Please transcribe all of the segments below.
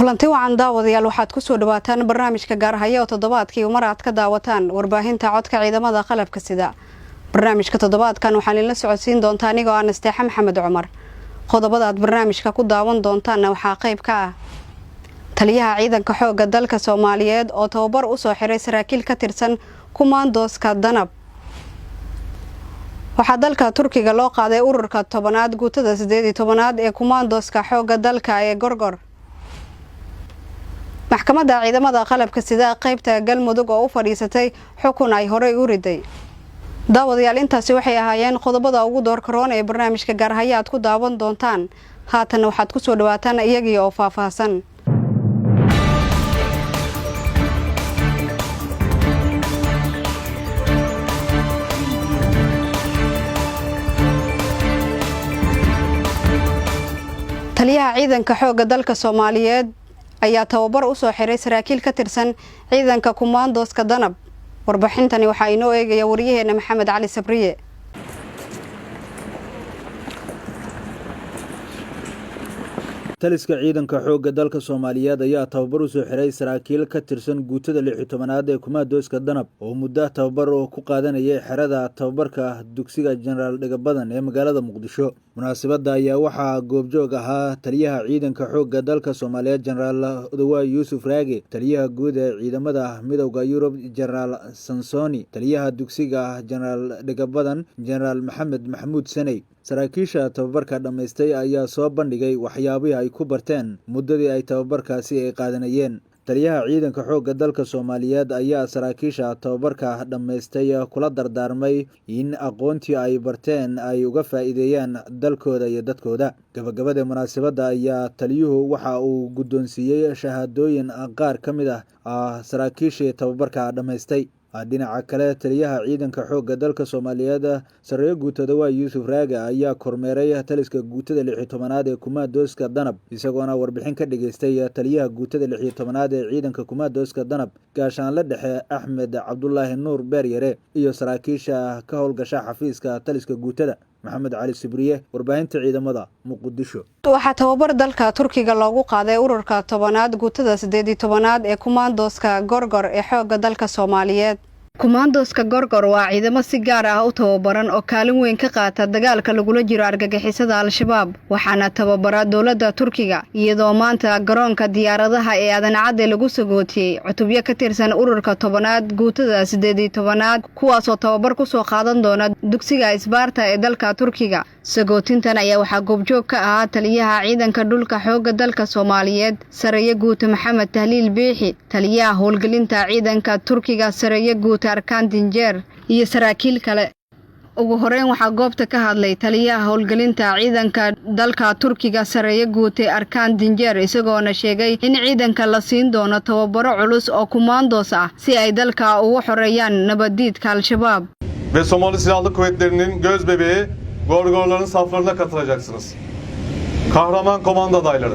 kulanti wacan daawadayaal waxaad ku soo dhawaataan barnaamijka gaarhaya oo toddobaadkii mar aad ka daawataan warbaahinta codka ciidamada qalabka sida. barnaamijka toddobaadkan waxaan idin la socodsiin doontaa anigoo ah Nasteexa Maxamed Cumar. qodobada aad barnaamijka ku daawan doontaan waxaa qayb ka ah taliyaha ciidanka xoogga dalka Soomaaliyeed oo tababar u soo xiray saraakiil ka tirsan kumaandooska Danab. waxaa dalka Turkiga loo qaaday ururka 10aad guutada 18aad ee kumaandooska xoogga dalka ee Gorgor. maxkamadda ciidamada qalabka sida qaybta Galmudug oo u fadhiisatay xukun ay horey u riday. daawadayaal intaasi waxay ahaayeen qodobada ugu doorka roon ee barnaamijka gaarhaya aad ku daawan doontaan. haatan waxaad ku soo dhawaataan iyagii oo faahfaahsan. taliyaha ciidanka xoogga dalka Soomaaliyeed ayaa tababar u soo xiray saraakiil ka tirsan ciidanka kumaandooska Danab. warbixintani waxa inoo eegaya wariyaheena Maxamed Cali Sabriye. taliska ciidanka xoogga dalka Soomaaliyeed ayaa tababar u soo xiray saraakiil ka tirsan guutada 16aad ee kumaandooska Danab oo muddo tababar ku qaadanayay xerada tababarka dugsiga General Dhagabadan ee magaalada Muqdisho. munaasabada ayaa waxaa goobjoog ahaa taliyaha ciidanka xoogga dalka Soomaaliyeed General Odawa Yuusuf Raage, taliyaha guud ee ciidamada midowga Yurub General Sansoni, taliyaha dugsiga General Dhagabadan General Maxamed Maxamuud Sanay. saraakiisha tababarka dhamaystay ayaa soo bandhigay waxyaabihii ay ku barteen muddadii ay tababarkaasi ay qaadanayeen. taliyaha ciidanka xoogga dalka Soomaaliyeed ayaa saraakiisha tababarka dhamaystay kula dardaarmay in aqoontii ay barteen ay uga faa'iideeyaan dalkooda iyo dadkooda. gabagabada munaasabada ayaa taliyuhu waxa uu guddoonsiiyey shahaadooyin qaar ka mid ah saraakiishii tababarka dhamaystay. dhinaca kale taliyaha ciidanka xoogga dalka Soomaaliyeed sarreeyo guutada waa Yuusuf Raage ayaa kormeeray taliska guutada 16aad ee kumaandooska Danab, isagoona warbixin ka dhageystay taliyaha guutada 16aad ee ciidanka kumaandooska Danab gaashaanle dhexe Axmed Cabdullaahi Nuur Beeryare iyo saraakiisha ka howlgasha xafiiska taliska guutada. maxamed cali Sabriye, warbaahinta ciidamada Muqdisho. waxaa tababar dalka Turkiga loogu qaaday ururka 10aad guutada 18aad ee kumaandooska Gorgor ee xoogga dalka Soomaaliyeed. kumaandooska Gorgor waa ciidamo si gaar ah u tababaran oo kaalin weyn ka qaata dagaalka lagula jiro argagixisada Al-Shabaab, waxaana tababara dowladda Turkiga iyadoo maanta garoonka diyaaradaha ee Aadan Cadde lagu sagootiyay cutubyo ka tirsan ururka 10aad guutada 18aad kuwaas oo tababar ku soo qaadan doona dugsiga Isbaarta ee dalka Turkiga. sagootintan ayaa waxaa goobjoog ka ahaa taliyaha ciidanka dhulka xoogga dalka Soomaaliyeed Sareeye Guuta Maxamed Tahliil Biixi, taliyaha howlgelinta ciidanka Turkiga Sareeye Guuta Arkaan Dinjeer iyo saraakiil kale. ugu horeyn waxaa goobta ka hadlay taliyaha howlgelinta ciidanka dalka Turkiga Sareeye Guuta Arkaan Dinjeer, isagoona sheegay in ciidanka la siin doono tababaro culus oo kumaandoos ah si ay dalka ugu xoreeyaan nabadiidka Al-Shabaab. Ve Somali Silahlı Kuvvetleri'nin gözbebeği Gorgorların saflarına katılacaksınız. Kahraman komando adayları.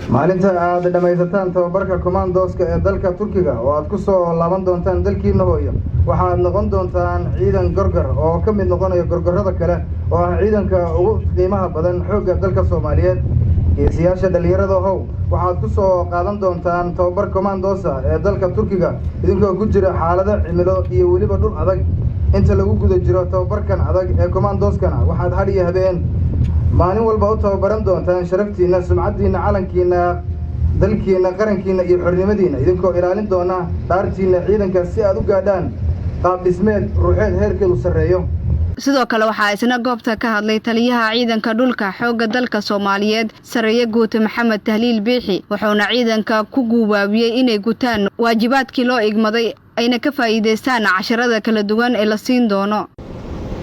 maalinta aad dhamaysataan tababarka kumaandooska ee dalka Turkiga oo aad ku soo laaban doontaan dalkiina hooyo, waxaad noqon doontaan ciidan Gorgor oo ka mid noqonaya gorgorada kale oo ah ciidanka ugu qiimaha badan xoogga dalka Soomaaliyeed. geesiyaasha dhalinyarada waxaad ku soo qaadan doontaan tababar kumaandoosa ee dalka Turkiga idinkoo ku jira xaalado cimilo iyo weliba dhul adag. inta lagu guda jiro tababarkan adag ee kumaandooskana waxaad had iyo habeen maalin walba u tababaran doontaan sharaftiina, sumcadiina, calankiina, dalkiina, qarankiina iyo xornimadiina idinkoo ilaalin doona dhaartiina ciidanka si aad u gaadhaan qaab dhismeed ruuxeed heerkeedu sarreeyo. sidoo kale waxaa isna goobta ka hadlay taliyaha ciidanka dhulka xoogga dalka Soomaaliyeed Sareeye Guuta Maxamed Tahliil Biixi, wuxuuna ciidanka ku guubaabiyay inay gutaan waajibaadkii loo igmaday ayna ka faa'iideystaan casharada kala duwan ee la siin doono.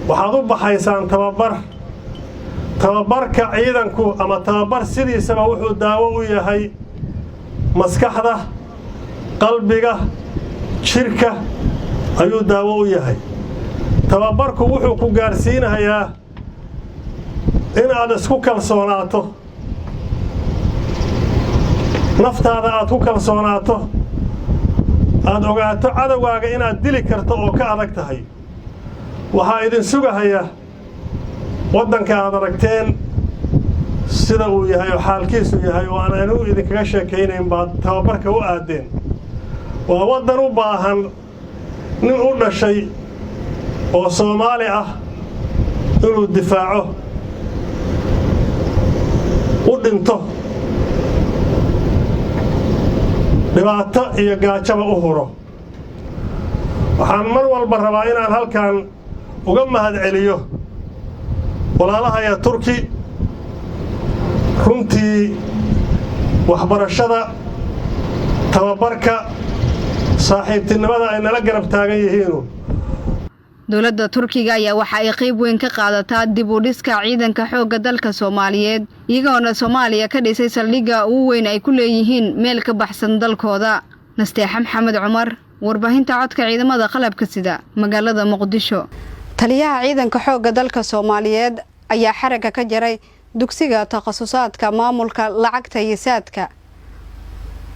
waxaad u baxaysaan tababarka ciidanku ama tababar sidiisaba wuxuu daawo u yahay maskaxda, qalbiga, jirka ayuu daawo u yahay. tababarku wuxuu ku gaarsiinayaa in aad isku kalsoonaato, naftaada aad ku kalsoonaato, aad ogaato cadawgaaga inaad dili karto oo ka adag tahay. waxaa idin sugahaya waddanka aad aragteen sida uu yahay oo xaalkiisu yahay oo aan anigu idinkaga sheekaynayn baad tababarka u aadeen waa waddan u baahan nin u dhashay oo Soomaali ah inuu difaaco u dhinto dhibaato iyo gaajaba u huro waxaan mar walba rabaa inaan halkan uga mahadceliyo walaalahaya Turki runtii waxbarashada tababarka saaxiibtinimada ay nala garab taagan yihiin dowladda Turkiga ayaa waxa ay qayb weyn ka qaadataa dib u dhiska ciidanka xoogga dalka Soomaaliyeed iyagoona Soomaaliya ka dhisay saldhigga ugu weyn ay ku leeyihiin meel ka baxsan dalkooda Nasteexa Maxamed Cumar warbaahinta codka ciidamada qalabka sida magaalada Muqdisho taliyaha ciidanka xoogga dalka Soomaaliyeed ayaa xaraga ka jaray dugsiga takhasusaadka maamulka lacagta iyo saadka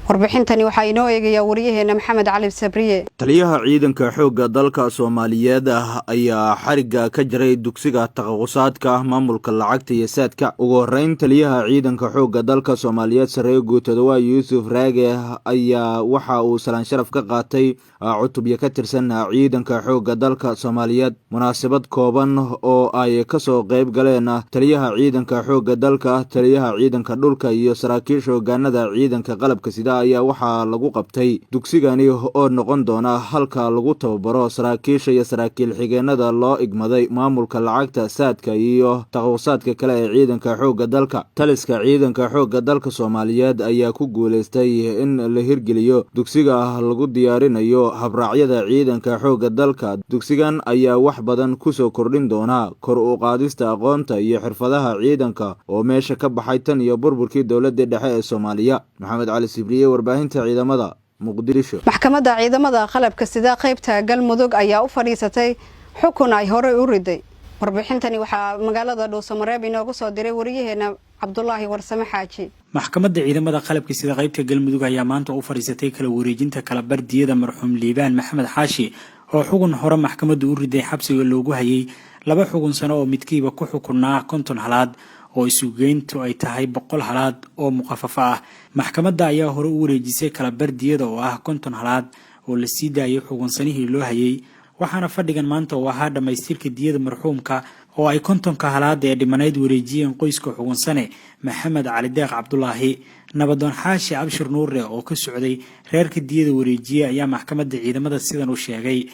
warbixintani waxa inoo eegaya wariyaheena Maxamed Cali Sabriye taliyaha ciidanka xoogga dalka Soomaaliyeed ayaa xariga ka jaray dugsiga takhasusaadka maamulka lacagta iyo saadka ugu horeyn taliyaha ciidanka xoogga dalka Soomaaliyeed Saraakiil Guutooda Yuusuf Raage ayaa waxa uu salaan sharaf ka qaatay cutubyo ka tirsan ciidanka xoogga dalka Soomaaliyeed munaasabad kooban oo ay ka soo qayb galeen taliyaha ciidanka xoogga dalka taliyaha ciidanka dhulka iyo saraakiisha hoggaanada ciidanka qalabka sida ayaa waxaa lagu qabtay dugsigani oo noqon doona halka lagu tababaro saraakiisha iyo saraakiil xigeenada loo igmaday maamulka lacagta saadka iyo takhasusaadka kale ee ciidanka xoogga dalka taliska ciidanka xoogga dalka Soomaaliyeed ayaa ku guuleystay in la hirgeliyo dugsiga lagu diyaarinayo habraacyada ciidanka xoogga dalka dugsigan ayaa wax badan ku soo kordhin doona kor u qaadista aqoonta iyo xirfadaha ciidanka oo meesha ka baxay tan iyo burburkii dawladda dhexe ee Soomaaliya Maxamed Cali Sabriye warbaahinta ciidamada Muqdisho maxkamadda ciidamada qalabka sida qaybta Galmudug ayaa u fadhiisatay xukun ay hore u riday warbixintani waxa magaalada Dhuusamareeb inoogu soo diray wariyaheena Cabdullaahi Warsame Xaaji maxkamadda ciidamada qalabka sida qaybta Galmudug ayaa maanta u fadhiisatay kala wareejinta kala bardiyada marxuum Liibaan Maxamed Xaashi oo xukun hore maxkamaddu u riday xabsiga loogu hayay 2 xukun sano oo midkiiba ku xukunaa 50 halaad oo isugeyntu ay tahay 100 halaad oo muqafafa ah maxkamadda ayaa hore u wareejisay kala bardiyada oo ah 50 halaad oo la sii daayay xukunsanihii loo hayay waxaana fadhigan maanta oo ahaa dhamaystirka diyada marxuumka oo ay 50 halaad ee dhimanayd wareejiyeen qoyska xukunsane Maxamed Cali Deeq Cabdullaahi nabadoon Xaashi Abshir Nuure oo ka socday reerka diyada wareejiyay ayaa maxkamadda ciidamada sidan u sheegay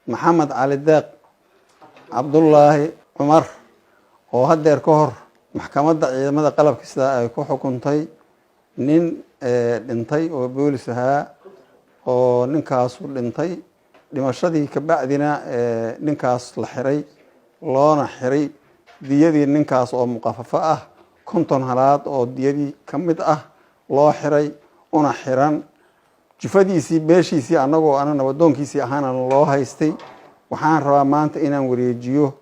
Maxamed Cali Deeq Cabdullaahi Cumar oo hadeer ka hor maxkamadda ciidamada qalabka sida ay ku xukuntay nin dhintay oo boolis ahaa oo ninkaas u dhintay dhimashadii ka bacdina ninkaas la xiray loona xiray diyadii ninkaas oo muqafafa ah 50 halaad oo diyadii kamid ah loo xiray una xiran jifadiisii beeshiisii anagoo ana nabadoonkiisii ahaana loo haystay waxaan rabaa maanta inaan wareejiyo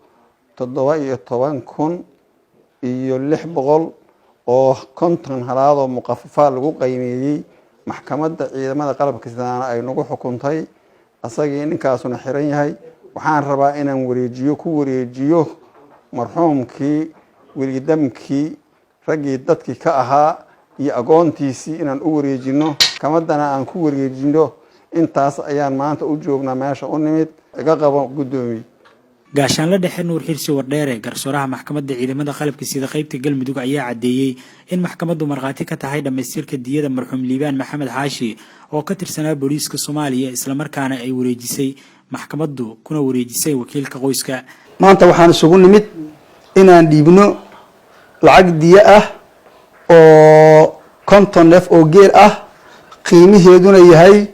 17,000 iyo 600 oo 50 halaad oo muqafafa lagu qiimeeyay maxkamadda ciidamada qalabka sida ay nagu xukuntay asagii ninkaasuna xiran yahay waxaan rabaa inaan ku wareejiyo marxuumkii wiilidamkii ragii dadkii ka ahaa iyo aqoontiisii inaan u wareejino maxkamaddana aan ku wareejino intaas ayaan maanta u joognaa meesha u nimid iga qabo gudoomiye gaashaanle dhexe Nuur Xirsi Wardheere garsooraha maxkamadda ciidamada qalabka sida qaybta Galmudug ayaa cadeeyay in maxkamaddu marqaati ka tahay dhamaystirka diyada marxuum Liibaan Maxamed Xaashi oo ka tirsanaa booliiska Soomaaliya isla markaana ay wareejisay maxkamaddu kuna wareejisay wakiilka qoyska maanta waxaan isugu nimid inaan dhiibno lacag diya ah oo 50 neef oo geel ah qiimiheeduna yahay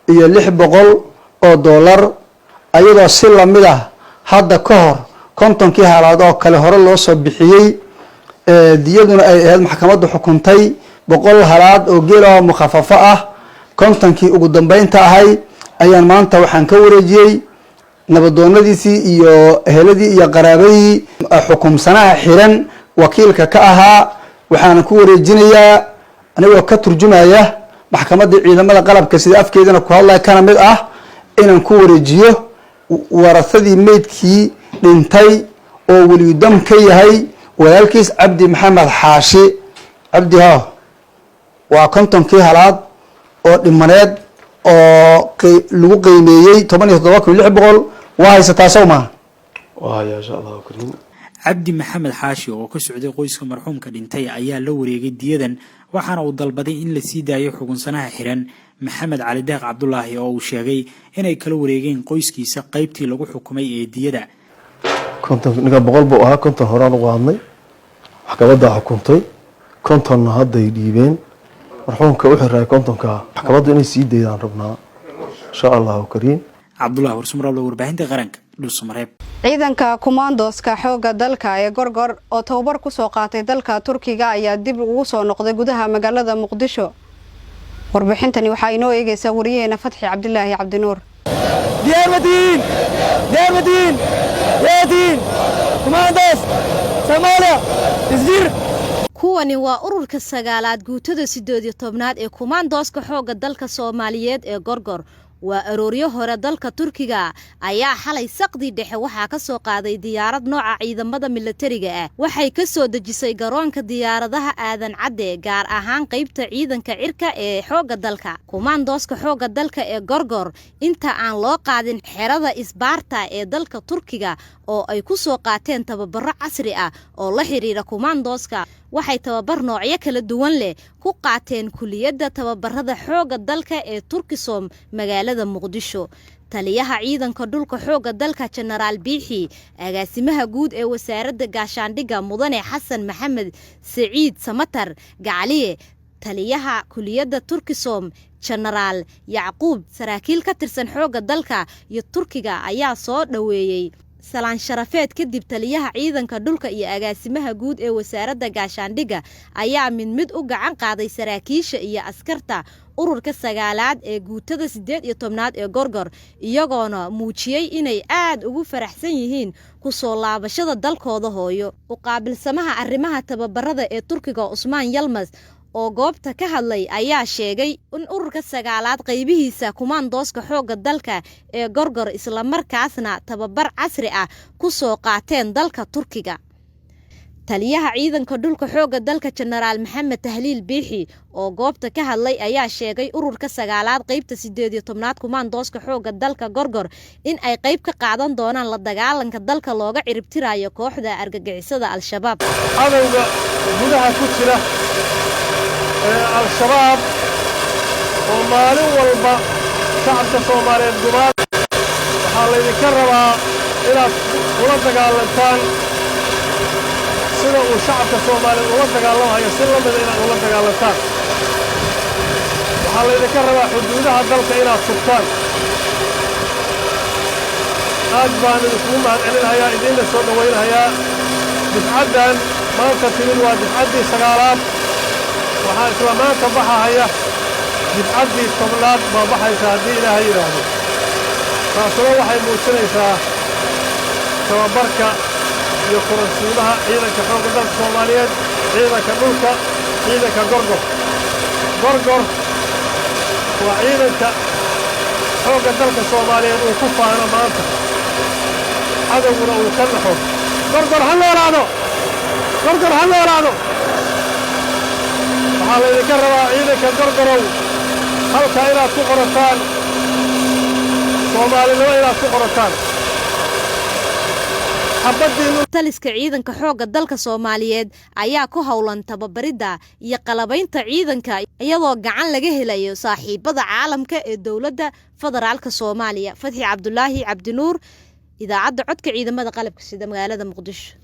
17,600 oo dollar ayadoo si lamid ah hadda ka hor 50 halaad oo kale hore loo soo bixiyay diyaduna ay ahayd maxkamaddu xukuntay 100 halaad oo geel oo muqafafa ah 50 ugu dambeynta ahay ayaan maanta waxaan ka wareejiyay nabadoonadiisii iyo eheladii iyo qaraabadii xukumsanaha xiran wakiilka ka ahaa waxaan ku wareejinayaa anigoo ka turjumaya maxkamadda ciidamada qalabka sida afkeedana ku hadlay kana mid ah inaan ku wareejiyo warasadii meydkii dhintay oo weli dam ka yahay walaalkiis cabdi maxamed xaashi cabdi waa kontonkii halaad oo dhimaneed oo lagu qiimeeyey 17,600 waa haysataa soo ma cabdi maxamed xaashi oo ka socday qoyska marxuumka dhintay ayaa la wareegay diyadan waxaana uu dalbaday in la sii daayo xukunsanaha xiran maxamed cali deeq cabdulaahi oo uu sheegay inay kala wareegeen qoyskiisa qaybtii lagu xukumay ee diyada kontonka 100 buu ahaa konton horaan u qaadnay maxkamadda xukuntay kontonna hadday dhiibeen marxuumka u xiray kontonka maxkamaddu inay sii daydaan rabnaa insha allahu kariim cabdulaahi warsumraable warbaahinta qaranka dhulsamareeb ciidanka kumaandooska xoogga dalka ee gorgor oo tababar ku soo qaatay dalka Turkiga ayaa dib ugu soo noqday gudaha magaalada Muqdisho warbixintani waxa inoo eegaysaa wariyeena Fatxi Cabdilaahi Cabdinuur Diyarbadin kumaandoos Soomaaliya isjir kuwani waa ururka sagaalaad guutada 18aad ee kumaandooska xoogga dalka Soomaaliyeed ee gorgor waa arooryo hore dalka Turkiga ayaa xalay saqdi dhexe waxa ka soo qaaday diyaarad nooca ciidamada militariga ah waxay ka soo dejisay garoonka diyaaradaha aadan cadde gaar ahaan qaybta ciidanka cirka ee xoogga dalka kumaandooska xoogga dalka ee gorgor inta aan loo qaadin xerada Isbaarta ee dalka Turkiga oo ay ku soo qaateen tababaro casri ah oo la xiriira kumaandooska waxay tababar noocyo kala duwan leh ku qaateen kuliyadda tababarada xoogga dalka ee Turkisom magaalada Muqdisho taliyaha ciidanka dhulka xoogga dalka General Biixi agaasimaha guud ee wasaaradda gaashaandhigga mudane Xasan Maxamed Saciid Samatar Gacaliye taliyaha kuliyadda Turkisom General Yacquub saraakiil ka tirsan xoogga dalka iyo Turkiga ayaa soo dhaweeyay salaan sharafeed kadib taliyaha ciidanka dhulka iyo agaasimaha guud ee wasaaradda gaashaandhigga ayaa mid u gacan qaaday saraakiisha iyo askarta ururka sagaalaad ee guutada 18aad ee gorgor iyagoona muujiyay inay aad ugu faraxsan yihiin ku soo laabashada dalkooda hooyo u qaabilsamaha arrimaha tababarada ee Turkiga Usmaan Yalmas oo goobta ka hadlay ayaa sheegay in ururka sagaalaad qaybihiisa kumaandooska xoogga dalka ee gorgor isla markaasna tababar casri ah ku soo qaateen dalka Turkiga taliyaha ciidanka dhulka xoogga dalka General Maxamed Tahliil Biixi oo goobta ka hadlay ayaa sheegay ururka sagaalaad qaybta 18aad kumaandooska xoogga dalka gorgor in ay qayb ka qaadan doonaan la dagaalanka dalka looga ciribtirayo kooxda argagixisada al-shabaab adawga gudaha ku jira al-shabaab oo maalin walba shacabka Soomaaliyeed gumaad waxaa laydinka rabaa inaad ula dagaalantaan sida uu shacabka Soomaaliyeed ula dagaalamayo si lamid ah inaad ula dagaalantaan waxaa laydinka rabaa xuduudaha dalka inaad sugtaan aad baan idinku mahadcelinayaa idinla soo dhawaynayaa difcaddan maanta timid waa difcaddii sagaalaad waxaa isla maanta baxahaya difcaddii 10aad baa baxaysa haddii ilaahay yidhaahdo taasuna waxay muujinaysaa tababarka iyo kuransiimaha ciidanka xoogga dalka Soomaaliyeed ciidanka dhulka ciidanka gorgor waa ciidanka xoogga dalka Soomaaliyeed uu ku faano maanta cadawguna uu ka naxo gorgor ha noolaado waxaa laydinka rabaa ciidanka gorgorow halka inaad ku qorataan Soomaalinimo inaad ku qorataan taliska ciidanka xoogga dalka Soomaaliyeed ayaa ku howlan tababarida iyo qalabaynta ciidanka iyadoo gacan laga helayo saaxiibada caalamka ee dawladda federaalka Soomaaliya Fatxi Cabdilaahi Cabdinuur idaacadda codka ciidamada qalabka sida magaalada Muqdisho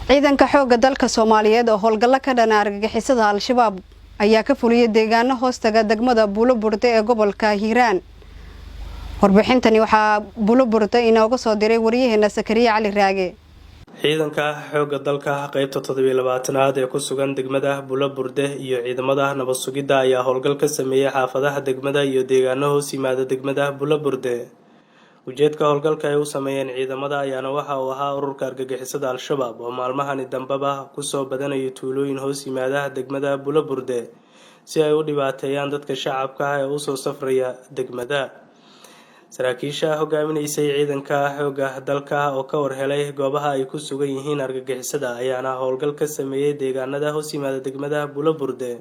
ciidanka xoogga dalka Soomaaliyeed oo howlgalla ka dhan argagixisada al-shabaab ayaa ka fuliyay deegaano hoostaga degmada Bulaburde ee gobolka Hiiraan warbixintani waxaa Bulaburde inooga soo diray wariyaheena Sakariya Cali Raage ciidanka xoogga dalka qaybta 27aad ee ku sugan degmada Bulaburde iyo ciidamada nabad sugidda ayaa howlgal ka sameeyay xaafadaha degmada iyo deegaano hoos yimaada degmada Bulaburde ujeedka howlgalka ay u sameeyeen ciidamada ayaana waxa uu ahaa ururka argagixisada al-shabaab oo maalmahani dambaba ku soo badanaya tuulooyin hoos yimaada degmada Bulaburde si ay u dhibaateeyaan dadka shacabka ah ee u soo safraya degmada saraakiisha hogaaminaysay ciidanka xoogga dalka oo ka warhelay goobaha ay ku sugan yihiin argagixisada ayaana howlgal ka sameeyay deegaanada hoos yimaada degmada Bulaburde.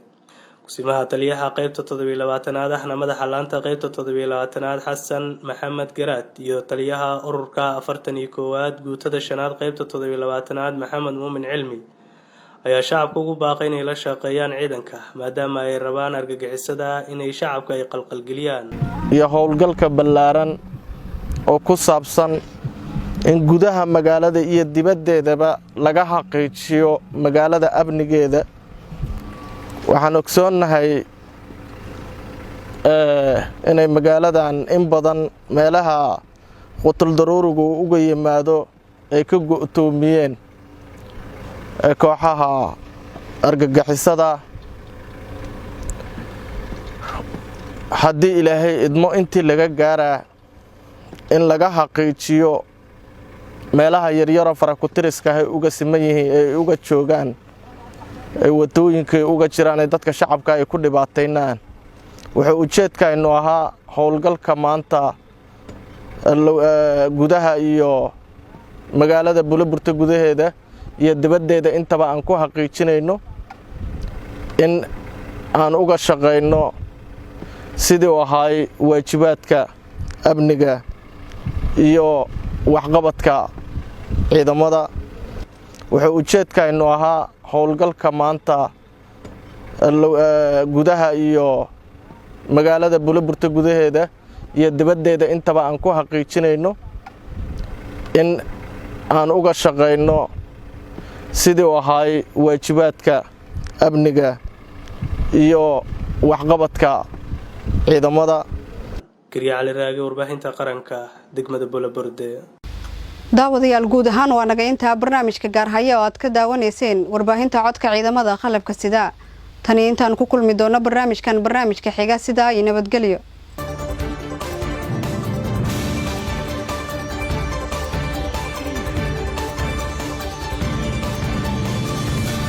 kusimaha taliyaha qaybta 27aad ahna madaxa laanta qaybta 27aad Xasan Maxamed Garaad iyo taliyaha ururka 41aad guutada shanaad qaybta 27aad Maxamed Muumin Cilmi ayaa shacabka ugu baaqay inay la shaqeeyaan ciidanka maadaama ay rabaan argagixisada inay shacabka ay qalqalgeliyaan iyo howlgalka ballaaran oo ku saabsan in gudaha magaalada iyo dibaddeedaba laga xaqiijiyo magaalada amnigeeda. waxaan ogsoonahay inay magaaladan in badan meelaha qutul daruurigu uga yimaado ay ka go'toomiyeen kooxaha argagixisada. haddii ilaahay idmo intii laga gaaraa in laga xaqiijiyo meelaha yaryaro farakutiriska ay uga siman yihiin ay uga joogaan ay wadooyinka uga jiraan ay dadka shacabka ay ku dhibaataynaan. wuxuu ujeedkaynu ahaa howlgalka maanta gudaha iyo magaalada Bulaburde gudaheeda iyo dibaddeeda intaba aan ku xaqiijinayno in aan uga shaqeyno sidii uu ahay waajibaadka amniga iyo waxqabadka ciidamada. wuxuu ujeedkaynu ahaa howlgalka maanta gudaha iyo magaalada Bulaburde gudaheeda iyo dibaddeeda intaba aan ku xaqiijinayno in aan uga shaqeyno sidii uu ahay waajibaadka amniga iyo waxqabadka ciidamada. Kariya Cali Raage, warbaahinta qaranka, degmada Bulaburde. daawadayaal guud ahaan waa naga intaa barnaamijka gaar haya oo aad ka daawanayseen warbaahinta codka ciidamada qalabka sida tan intaan ku kulmi doono barnaamijka xiga sida iyo nabadgelyo.